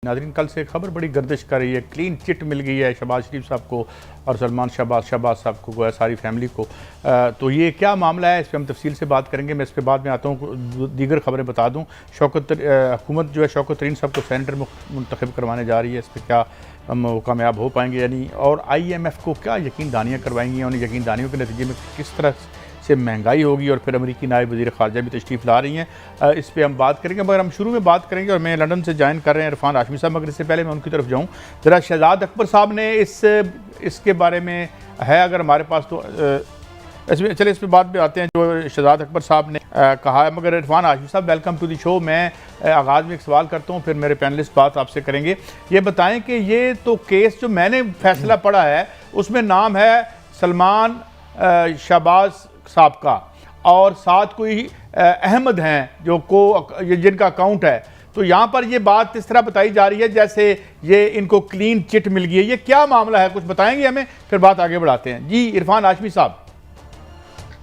नाज़रीन, कल से खबर बड़ी गर्दिश कर रही है, क्लीन चिट मिल गई है शहबाज शरीफ साहब को और सलमान शहबाज साहब को, सारी फैमिली को। तो ये क्या मामला है, इस पर हम तफसील से बात करेंगे। मैं इस पर बाद में आता हूँ, दीगर खबरें बता दूँ। हुकूमत जो है शौकत तरीन साहब को सेनेटर मुंतखब करवाने जा रही है, इस पर क्या हम कामयाब हो पाएंगे या नहीं, और IMF को क्या यकीन दहानियाँ करवाएंगी, उन यकीन दहानियों के नतीजे में किस तरह से महंगाई होगी, और फिर अमेरिकी नायब वज़ीर ख़ारजा भी तशरीफ़ ला रही हैं। इस पर हम बात करेंगे, मगर हम शुरू में बात करेंगे, और मैं लंदन से ज्वाइन कर रहे हैं इरफान हाशमी साहब, मगर इससे पहले मैं उनकी तरफ जाऊँ ज़रा। शहजाद अकबर साहब ने इसके बारे में है अगर हमारे पास, तो चले इस पर बात भी आते हैं जो शहजाद अकबर साहब ने कहा है। मगर इरफान हाशमी साहब, वेलकम टू द शो। मैं आगाज़ में एक सवाल करता हूँ, फिर मेरे पैनलिस्ट बात आपसे करेंगे। ये बताएं कि ये तो केस जो मैंने फैसला पढ़ा है उसमें नाम है सलमान शहबाज साहब का, और साथ कोई अहमद हैं जिनका अकाउंट है। तो यहाँ पर ये बात इस तरह बताई जा रही है जैसे ये इनको क्लीन चिट मिल गई है। ये क्या मामला है, कुछ बताएंगे हमें, फिर बात आगे बढ़ाते हैं। जी इरफान हाशमी साहब।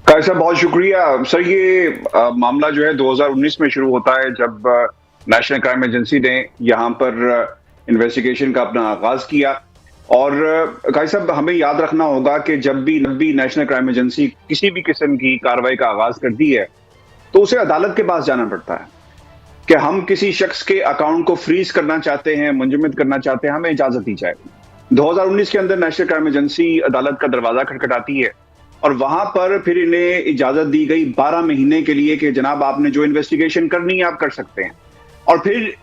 सर बहुत शुक्रिया सर। ये मामला जो है 2019 में शुरू होता है, जब नेशनल क्राइम एजेंसी ने यहाँ पर इन्वेस्टिगेशन का अपना आगाज किया। और भाई साहब, हमें याद रखना होगा कि जब भी नेशनल क्राइम एजेंसी किसी भी किस्म की कार्रवाई का आगाज करती है तो उसे अदालत के पास जाना पड़ता है कि हम किसी शख्स के अकाउंट को फ्रीज करना चाहते हैं, मुंजमद करना चाहते हैं, हमें इजाजत दी जाए। 2019 के अंदर नेशनल क्राइम एजेंसी अदालत का दरवाजा खटखटाती है और वहां पर फिर इन्हें इजाजत दी गई 12 महीने के लिए कि जनाब आपने जो इन्वेस्टिगेशन करनी है आप कर सकते हैं। और फिर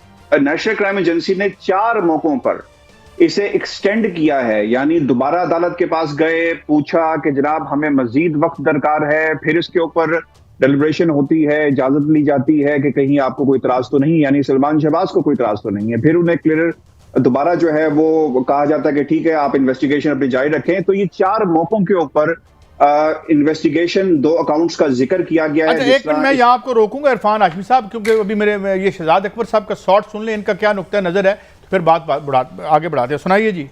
नेशनल क्राइम एजेंसी ने 4 मौकों पर इसे एक्सटेंड किया है, यानी दोबारा अदालत के पास गए, पूछा कि जनाब हमें मजीद वक्त दरकार है, फिर इसके ऊपर डेलिब्रेशन होती है, इजाजत ली जाती है कि कहीं आपको कोई इतराज तो नहीं, यानी सलमान शहबाज को कोई इतराज तो नहीं है। फिर उन्हें क्लियर दोबारा जो है वो कहा जाता है कि ठीक है आप इन्वेस्टिगेशन अपनी जारी रखें। तो ये 4 मौकों के ऊपर इन्वेस्टिगेशन 2 अकाउंट्स का जिक्र किया गया है। अच्छा, एक मिनट मैं यहाँ आपको रोकूंगा इरफान हाशमी साहब, क्योंकि अभी मेरे ये शहजाद अकबर साहब का शॉर्ट सुन ले, इनका क्या नुक्ता नजर है, फिर बात आगे बढ़ाते हैं। सुनाइए जी।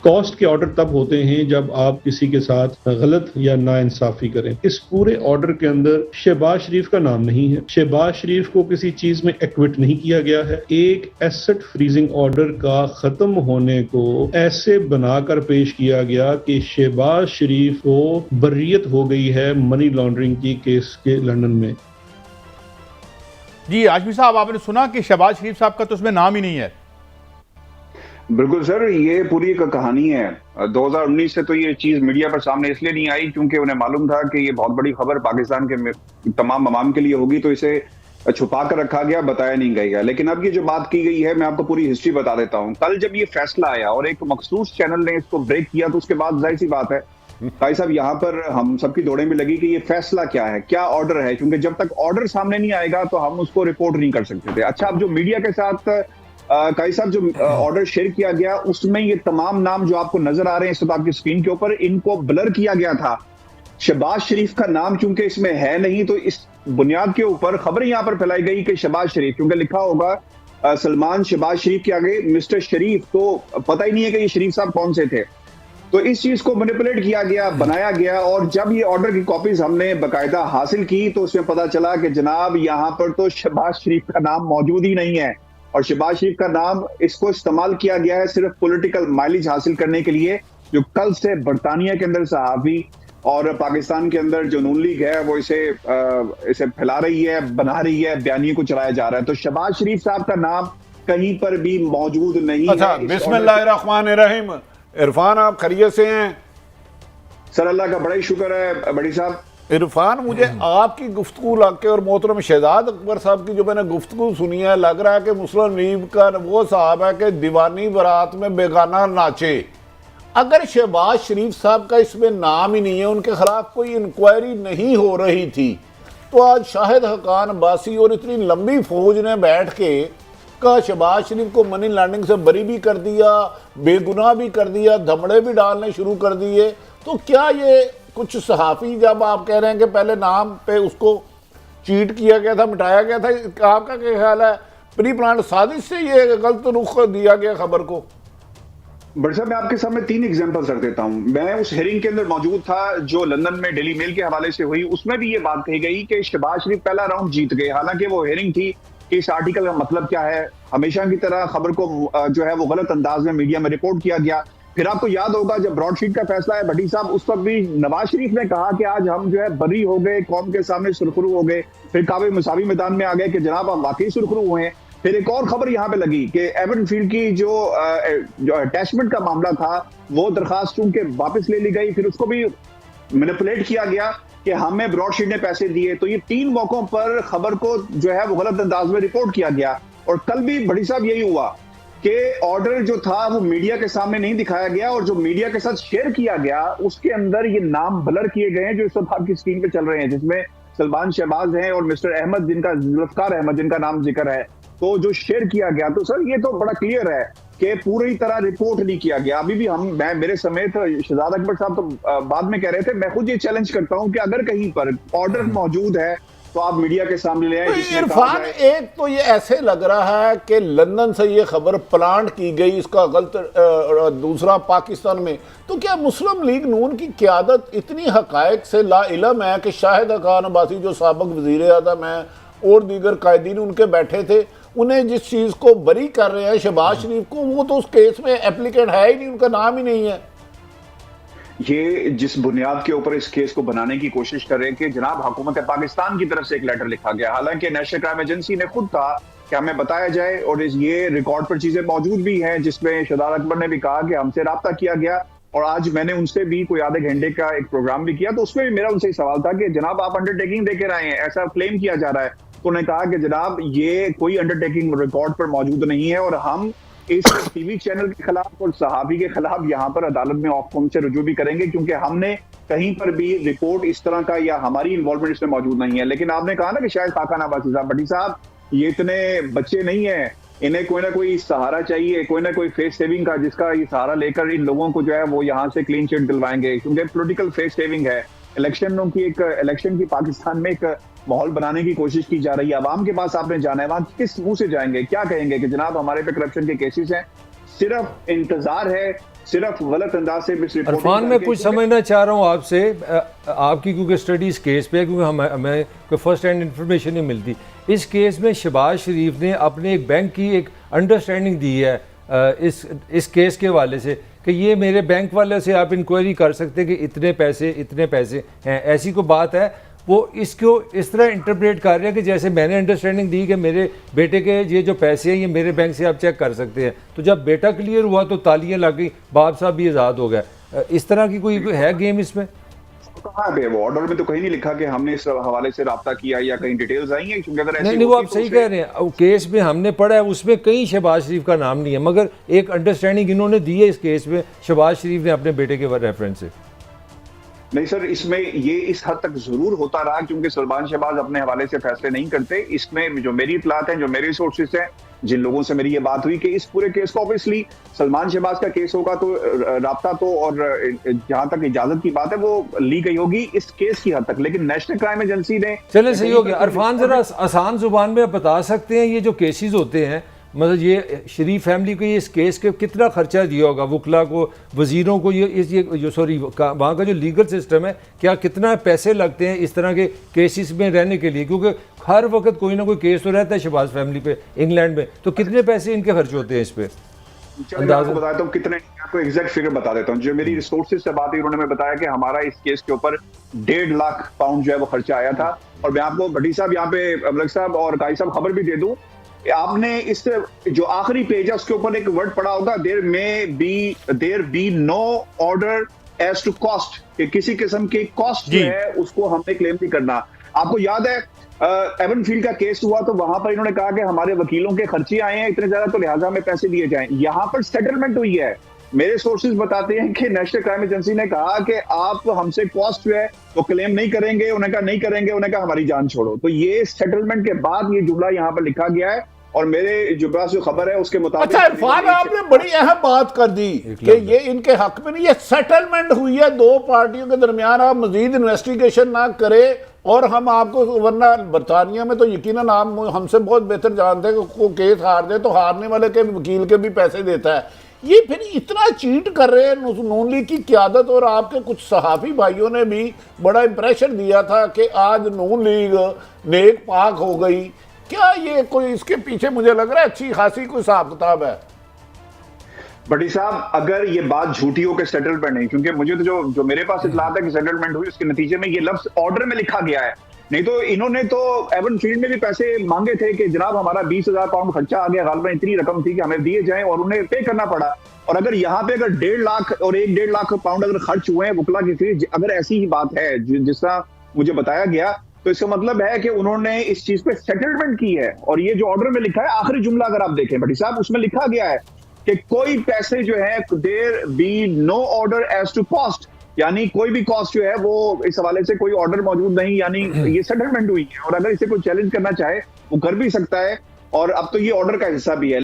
कॉस्ट के ऑर्डर तब होते हैं जब आप किसी के साथ गलत या नाइंसाफी करें। इस पूरे ऑर्डर के अंदर शहबाज शरीफ का नाम नहीं है। शहबाज शरीफ को किसी चीज में एक्विट नहीं किया गया है। एक एसेट फ्रीजिंग ऑर्डर का खत्म होने को ऐसे बनाकर पेश किया गया कि शहबाज शरीफ को बर्रियत हो गई है मनी लॉन्ड्रिंग की केस के लंदन में। जी हाशमी साहब, आपने सुना कि शहबाज शरीफ साहब का तो उसमें नाम ही नहीं है। बिल्कुल सर, ये पूरी एक कहानी है। 2019 से तो ये चीज मीडिया पर सामने इसलिए नहीं आई क्योंकि उन्हें मालूम था कि ये बहुत बड़ी खबर पाकिस्तान के तमाम अवाम के लिए होगी, तो इसे छुपा कर रखा गया, बताया नहीं गया। लेकिन अब ये जो बात की गई है, मैं आपको पूरी हिस्ट्री बता देता हूँ। कल जब ये फैसला आया और एक मखसूस चैनल ने इसको ब्रेक किया, तो उसके बाद जाहिर सी बात है भाई साहब, यहाँ पर हम सबकी दौड़े में लगी कि ये फैसला क्या है, क्या ऑर्डर है, क्योंकि जब तक ऑर्डर सामने नहीं आएगा तो हम उसको रिपोर्ट नहीं कर सकते थे। अच्छा, अब जो मीडिया के साथ काई साहब जो ऑर्डर शेयर किया गया, उसमें ये तमाम नाम जो आपको नजर आ रहे हैं इस वक्त आपकी स्क्रीन के ऊपर, इनको ब्लर किया गया था। शहबाज शरीफ का नाम चूंकि इसमें है नहीं, तो इस बुनियाद के ऊपर खबरें यहां पर फैलाई गई कि शहबाज शरीफ, क्योंकि लिखा होगा सलमान शहबाज शरीफ के आगे मिस्टर शरीफ, तो पता ही नहीं है कि ये शरीफ साहब कौन से थे। तो इस चीज को मैनिपुलेट किया गया, बनाया गया, और जब ये ऑर्डर की कॉपीज हमने बाकायदा हासिल की तो उसमें पता चला कि जनाब यहां पर तो शहबाज शरीफ का नाम मौजूद ही नहीं है, और शहबाज शरीफ का नाम इसको इस्तेमाल किया गया है सिर्फ पॉलिटिकल माइलेज हासिल करने के लिए, जो कल से बरतानिया के अंदर सहाफी और पाकिस्तान के अंदर जो नून लीग है वो इसे फैला रही है, बना रही है, बयानियों को चलाया जा रहा है। तो शहबाज शरीफ साहब का नाम कहीं पर भी मौजूद नहीं है। बिस्मिल्लाहिर्रहमानिर्रहीम। इरफान, आप खैरियत से हैं? सर अल्लाह का बड़ा ही शुक्र है बड़ी साहब। इरफान, मुझे आपकी गुफ्तगू लाके और मोहतरम शहजाद अकबर साहब की जो मैंने गुफ्तगू सुनी है, लग रहा है कि मुस्लिम लीग का वो साहब है कि दीवानी बारात में बेगाना नाचे। अगर शहबाज शरीफ साहब का इसमें नाम ही नहीं है, उनके खिलाफ कोई इंक्वायरी नहीं हो रही थी, तो आज शाहिद हकान अब्बासी और इतनी लंबी फौज ने बैठ के का शहबाज शरीफ को मनी लॉन्ड्रिंग से बरी भी कर दिया, बेगुनाह भी कर दिया, धमड़े भी डालने शुरू कर दिए। तो क्या ये कुछ सहाफ़ी, जब आप कह रहे हैं कि पहले नाम पे उसको चीट किया गया था, मिटाया गया था, आपका क्या ख्याल है, प्री प्लान साजिश से ये गलत रुख दिया गया खबर को? बट साहब, मैं आपके सामने 3 एग्जांपल्स रख देता हूं। मैं उस हेयरिंग के अंदर मौजूद था जो लंदन में डेली मेल के हवाले से हुई, उसमें भी ये बात कही गई कि शहबाज शरीफ पहला राउंड जीत गए। हालांकि वो हेयरिंग थी कि इस आर्टिकल का मतलब क्या है। हमेशा की तरह खबर को जो है वो गलत अंदाज में मीडिया में रिपोर्ट किया गया। फिर आपको याद होगा जब ब्रॉडशीट का फैसला है भट्टी साहब, उस वक्त भी नवाज शरीफ ने कहा कि आज हम जो है बरी हो गए, कौम के सामने सुरखरू हो गए। फिर काबे मुसावी मैदान में आ गए कि जनाब हम वाकई सुरखरू हुए हैं। फिर एक और खबर यहाँ पे लगी कि एवन फील्ड की जो अटैचमेंट का मामला था वो दरखास्त चूंकि वापस ले ली गई, फिर उसको भी मैनिपुलेट किया गया कि हमें ब्रॉडशीट ने पैसे दिए। तो ये 3 मौकों पर खबर को जो है वो गलत अंदाज में रिपोर्ट किया गया। और कल भी भट्टी साहब यही हुआ कि ऑर्डर जो था वो मीडिया के सामने नहीं दिखाया गया, और जो मीडिया के साथ शेयर किया गया उसके अंदर ये नाम ब्लर किए गए हैं जो इस वक्त आपकी स्क्रीन पे चल रहे हैं, जिसमें सलमान शहबाज हैं और मिस्टर अहमद जिनका जुल्फकार अहमद जिनका नाम जिक्र है। तो जो शेयर किया गया, तो सर ये तो बड़ा क्लियर है कि पूरी तरह रिपोर्ट नहीं किया गया। अभी भी मैं मेरे समेत शहजाद अकबर साहब तो बाद में कह रहे थे, मैं खुद ये चैलेंज करता हूं कि अगर कहीं पर ऑर्डर मौजूद है तो आप मीडिया के सामने ले आए। तो इरफान, एक तो ये ऐसे लग रहा है कि लंदन से ये खबर प्लांट की गई, इसका गलत, दूसरा पाकिस्तान में। तो क्या मुस्लिम लीग नून की क़यादत इतनी हकायक से लाइलम है कि शाहिद खान अब्बासी जो साबिक वज़ीर आज़म है और दीगर कायदीन उनके बैठे थे, उन्हें जिस चीज़ को बरी कर रहे हैं शहबाज शरीफ को, वो तो उस केस में एप्लीकेंट है ही नहीं, उनका नाम ही नहीं है। ये जिस बुनियाद के ऊपर इस केस को बनाने की कोशिश कर रहे हैं कि जनाब हुकूमत पाकिस्तान की तरफ से एक लेटर लिखा गया, हालांकि नेशनल क्राइम एजेंसी ने खुद कहा कि हमें बताया जाए, और ये रिकॉर्ड पर चीजें मौजूद भी हैं जिसमें शहजाद अकबर ने भी कहा कि हमसे राब्ता किया गया, और आज मैंने उनसे भी कोई आधे घंटे का एक प्रोग्राम भी किया, तो उसमें भी मेरा उनसे सवाल था कि जनाब आप अंडरटेकिंग दे के आए हैं, ऐसा क्लेम किया जा रहा है। तो उन्होंने कहा कि जनाब ये कोई अंडरटेकिंग रिकॉर्ड पर मौजूद नहीं है, और हम इस टीवी चैनल के खिलाफ और सहाबी के खिलाफ यहाँ पर अदालत में ऑफकॉम से रुजू भी करेंगे, क्योंकि हमने कहीं पर भी रिपोर्ट इस तरह का या हमारी इन्वॉल्वमेंट इसमें मौजूद नहीं है। लेकिन आपने कहा ना कि शायद खाकान अब्बासी साहब, भट्टी साहब ये इतने बच्चे नहीं है, इन्हें कोई ना कोई सहारा चाहिए, कोई ना कोई फेस सेविंग का, जिसका ये सहारा लेकर इन लोगों को जो है वो यहाँ से क्लीन चिट दिलवाएंगे, क्योंकि पॉलिटिकल फेस सेविंग है। इलेक्शन की पाकिस्तान में एक माहौल बनाने की कोशिश की जा रही है। अवाम के पास आपने जाना है, वहां किस मुंह से जाएंगे, क्या कहेंगे कि जनाब हमारे पे करप्शन के केसेस हैं, सिर्फ इंतजार है, सिर्फ गलत अंदाज से इरफान, मैं कुछ समझना चाह रहा हूँ आपसे, आपकी क्योंकि स्टडी इस केस पे है, क्योंकि हमें कोई फर्स्ट हैंड इन्फॉर्मेशन नहीं मिलती। इस केस में शहबाज शरीफ ने अपने एक बैंक की एक अंडरस्टैंडिंग दी है इस केस के हवाले से कि ये मेरे बैंक वाले से आप इंक्वायरी कर सकते हैं कि इतने पैसे हैं, ऐसी कोई बात है। वो इसको इस तरह इंटरप्रेट कर रहे हैं कि जैसे मैंने अंडरस्टैंडिंग दी कि मेरे बेटे के ये जो पैसे हैं ये मेरे बैंक से आप चेक कर सकते हैं। तो जब बेटा क्लियर हुआ तो तालियां लग गई, बाप साहब भी आज़ाद हो गए। इस तरह की कोई है गेम इसमें? कहाँ है वो? ऑर्डर में तो कहीं नहीं लिखा कि हमने इस हवाले से राब्ता किया या कहीं डिटेल्स आई हैं, क्योंकि अगर नहीं, वो आप सही कह रहे हैं। केस में हमने पढ़ा है, उसमें कहीं शहबाज शरीफ का नाम नहीं है, मगर एक अंडरस्टैंडिंग इन्होंने दी है इस केस में शहबाज शरीफ ने अपने बेटे के रेफरेंस से। नहीं सर, इसमें ये इस हद तक जरूर होता रहा, क्योंकि सलमान शहबाज अपने हवाले से फैसले नहीं करते। इसमें जो मेरी इतलात हैं, जो मेरे सोर्सेस हैं, जिन लोगों से मेरी ये बात हुई कि इस पूरे केस को ऑब्वियसली सलमान शहबाज का केस होगा तो राब्ता तो, और जहां तक इजाजत की बात है वो ली गई होगी इस केस की हद तक, लेकिन नेशनल क्राइम एजेंसी ने। चले, सही हो गया। इरफान, जरा आसान जुबान में बता सकते हैं ये जो केसेस होते हैं, मतलब ये शरीफ फैमिली को ये इस केस के कितना खर्चा दिया होगा, वकला को, वजीरों को, वहाँ का जो लीगल सिस्टम है, क्या कितना पैसे लगते हैं इस तरह के केसेस में रहने के लिए? क्योंकि हर वक्त कोई ना कोई केस तो रहता है शहबाज फैमिली पे इंग्लैंड में, तो कितने पैसे इनके खर्च होते हैं इस पे? अंदाजा बताता हूँ कितने, आपको एग्जैक्ट फिगर बता देता हूँ। जो मेरी रिसोर्सेज से बात हुई उन्होंने बताया कि हमारा इस केस के ऊपर 1.5 लाख पाउंड जो है वो खर्चा आया था। और मैं आपको भट्टी साहब यहाँ पे अबलग साहब और काई साहब खबर भी दे दूं, आपने इस जो आखिरी पेज है उसके ऊपर एक वर्ड पढ़ा होगा, there be no order as to cost, कि किसी किस्म की कॉस्ट जो है उसको हमने क्लेम नहीं करना। आपको याद है एवन फील्ड का केस हुआ तो वहां पर इन्होंने कहा कि हमारे वकीलों के खर्चे आए हैं इतने ज्यादा, तो लिहाजा हमें पैसे दिए जाएं। यहां पर सेटलमेंट हुई है। मेरे सोर्सेज बताते हैं कि नेशनल क्राइम एजेंसी ने कहा कि आप हमसे कॉस्ट जो है वो क्लेम नहीं करेंगे, उन्हें कहा नहीं करेंगे, उन्हें कहा हमारी जान छोड़ो। तो ये सेटलमेंट के बाद ये जुमला यहाँ पर लिखा गया है, और मेरे जो पास जो खबर है उसके मुताबिक। अच्छा इरफान, आपने बड़ी अहम बात कर दी कि ये इनके हक में नहीं, ये सेटलमेंट हुई है दो पार्टियों के दरमियान, आप मजीद इन्वेस्टिगेशन ना करें और हम आपको, वरना बरतानिया में तो यकीनन आप हमसे बहुत बेहतर जानते हैं कि केस हार दे तो हारने वाले के वकील के भी पैसे देता है। ये फिर इतना चीट कर रहे हैं नून लीग की क़यादत, और आपके कुछ सहाफ़ी भाइयों ने भी बड़ा इंप्रेशन दिया था कि आज नून लीग नेक पाक हो गई। क्या ये कोई इसके पीछे मुझे लग रहा है अच्छी खासी कोई हिसाब किताब है? बड़ी साहब, अगर ये बात झूठी हो के सेटलमेंट नहीं, क्योंकि मुझे तो जो मेरे पास इतलात है कि सेटलमेंट हुई, उसके नतीजे में ये लफ्ज ऑर्डर में लिखा गया है। नहीं तो इन्होंने तो एवन फील्ड में भी पैसे मांगे थे कि जनाब हमारा 20,000 पाउंड खर्चा आ गया, गालबन इतनी रकम थी कि हमें दिए जाएं, और उन्हें पे करना पड़ा। और अगर यहाँ पे अगर 1.5 लाख और 1.5 लाख पाउंड अगर खर्च हुए हैं वकला की फीस, अगर ऐसी ही बात है जिस तरह मुझे बताया गया, तो इसका मतलब है कि उन्होंने इस चीज पे सेटलमेंट की है। और ये जो ऑर्डर में लिखा है, आखिरी जुमला अगर आप देखें भट्टी साहब, उसमें लिखा गया है कि कोई पैसे जो है, there be no order as to cost, यानी कोई भी कॉस्ट जो है वो इस हवाले से कोई ऑर्डर मौजूद नहीं, यानी ये सेटलमेंट हुई है। और अगर इसे कोई चैलेंज करना चाहे वो कर भी सकता है, और अब तो ये ऑर्डर का हिस्सा भी है।